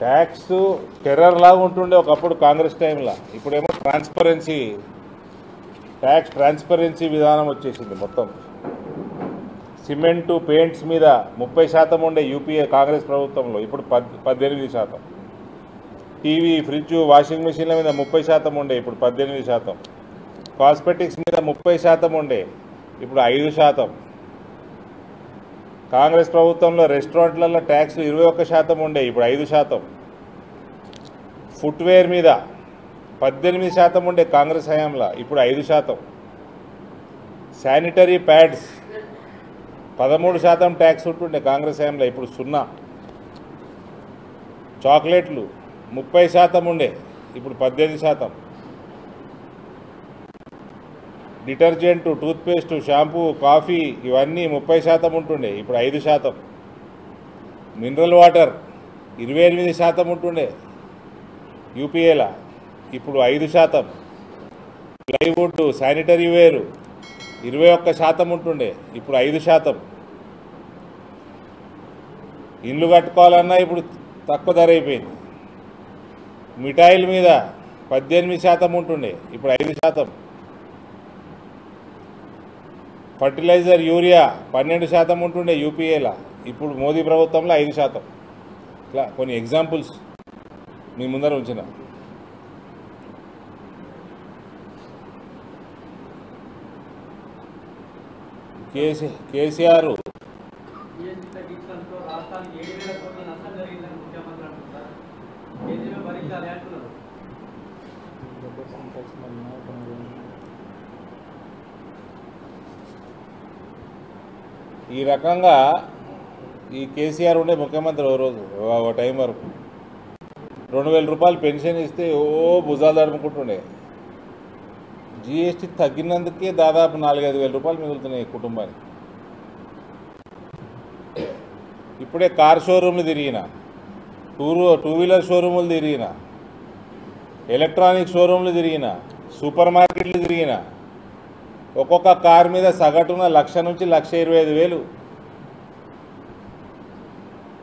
Tax terror లాగా ఉంటుండే ఒకప్పుడు కాంగ్రెస్ టైంలో. ఇప్పుడేమో ట్యాక్స్ ట్రాన్స్పరెన్సీ విధానం వచ్చేసింది. మొత్తం సిమెంటు పెయింట్స్ మీద 30% ఉండే యూపీఏ కాంగ్రెస్ ప్రభుత్వంలో, ఇప్పుడు 18%. టీవీ, ఫ్రిడ్జ్, వాషింగ్ మెషిన్ల మీద 30% ఉండే, ఇప్పుడు 18%. కాస్మెటిక్స్ మీద 30% ఉండే, ఇప్పుడు 5%. కాంగ్రెస్ ప్రభుత్వంలో రెస్టారెంట్లలో ట్యాక్స్ 21% ఉండే, ఇప్పుడు 5%. ఫుట్వేర్ మీద 18% ఉండే కాంగ్రెస్ హయాంలో, ఇప్పుడు 5%. శానిటరీ ప్యాడ్స్ 13% ట్యాక్స్ ఉంటుండే కాంగ్రెస్ హయాంలో, ఇప్పుడు 0. చాక్లెట్లు 30% ఉండే, ఇప్పుడు 18%. డిటర్జెంటు, టూత్పేస్టు, షాంపూ, కాఫీ ఇవన్నీ 30% ఉంటుండే, ఇప్పుడు 5%. మినరల్ వాటర్ 28% ఉంటుండే యూపీఏలా, ఇప్పుడు 5%. ప్లైవుడ్, శానిటరీ వేరు 21% ఉంటుండే, ఇప్పుడు 5%. ఇల్లు కట్టుకోవాలన్నా ఇప్పుడు తక్కువ ధర అయిపోయింది. మిఠాయిల మీద 18% ఉంటుండే, ఇప్పుడు 5%. ఫర్టిలైజర్, యూరియా 12% ఉంటుండే యూపీఏలా, ఇప్పుడు మోదీ ప్రభుత్వంలో 5%. ఇట్లా కొన్ని ఎగ్జాంపుల్స్ మీ ముందర ఉంచిన. కేసీఆర్ ఈ రకంగా కేసీఆర్ ఉండే ముఖ్యమంత్రి ఓ టైం వరకు 2000 రూపాయలు పెన్షన్ ఇస్తే భుజాలు తడుముకుంటుండే. జీఎస్టీ తగ్గినందుకే దాదాపు 4-5 వేల రూపాయలు మిగులుతున్నాయి కుటుంబానికి. ఇప్పుడే కార్ షోరూమ్లు తిరిగిన, టూ వీలర్ షోరూములు తిరిగిన, ఎలక్ట్రానిక్ షోరూమ్లు తిరిగిన, సూపర్ మార్కెట్లు తిరిగిన, ఒక్కొక్క కార్ మీద సగటున 1,00,000 నుంచి 1,25,000.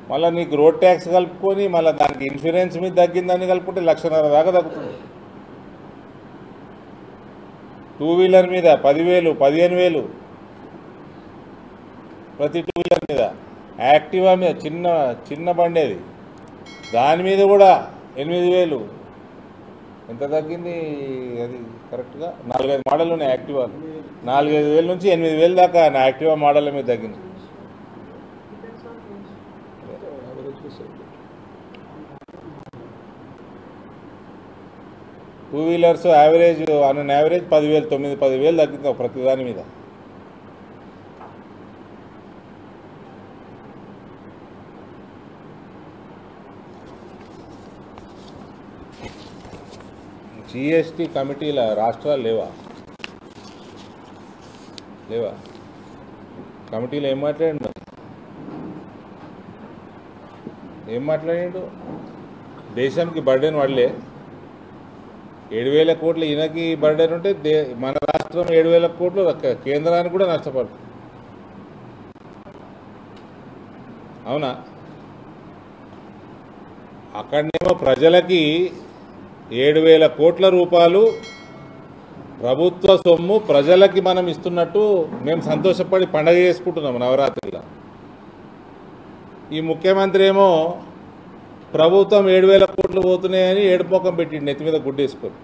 మళ్ళీ నీకు రోడ్ ట్యాక్స్ కలుపుకొని మళ్ళీ దానికి ఇన్సూరెన్స్ మీద తగ్గిందని కలుపుకుంటే 1,50,000 దాకా తగ్గుతుంది. టూ వీలర్ మీద 10,000, 15,000 ప్రతి టూ వీలర్ మీద. యాక్టివా మీద చిన్న బండి అది, దాని మీద కూడా 8,000. ఎంత తగ్గింది అది కరెక్ట్గా? 4-5 మోడల్ ఉన్నాయి యాక్టివాలు. 4-5 నుంచి 8,000 దాకా నా యాక్టివా మోడల్ మీద తగ్గింది. టూ వీలర్స్ యావరేజ్ ఆన్ 10,000, 9-10,000 తగ్గింది ప్రతి దాని మీద. జీఎస్టీ కమిటీల రాష్ట్రాలు లేవా? కమిటీలో ఏం మాట్లాడిండు? దేశానికి బర్డెన్ పడలే. 7,000 కోట్లు ఈయనకి బర్డెన్ ఉంటే మన రాష్ట్రం 7,000 కోట్లు కేంద్రానికి కూడా నష్టపడుతుంది. అవునా? అక్కడనేమో ప్రజలకి 7,000 కోట్ల రూపాయలు ప్రభుత్వ సొమ్ము ప్రజలకి మనం ఇస్తున్నట్టు మేము సంతోషపడి పండగ చేసుకుంటున్నాము నవరాత్రిలో. ఈ ముఖ్యమంత్రి ఏమో ప్రభుత్వం 7,000 కోట్లు పోతున్నాయని ఏడుపోకం పెట్టిండు, నెత్తి మీద గుడ్డేసుకొని.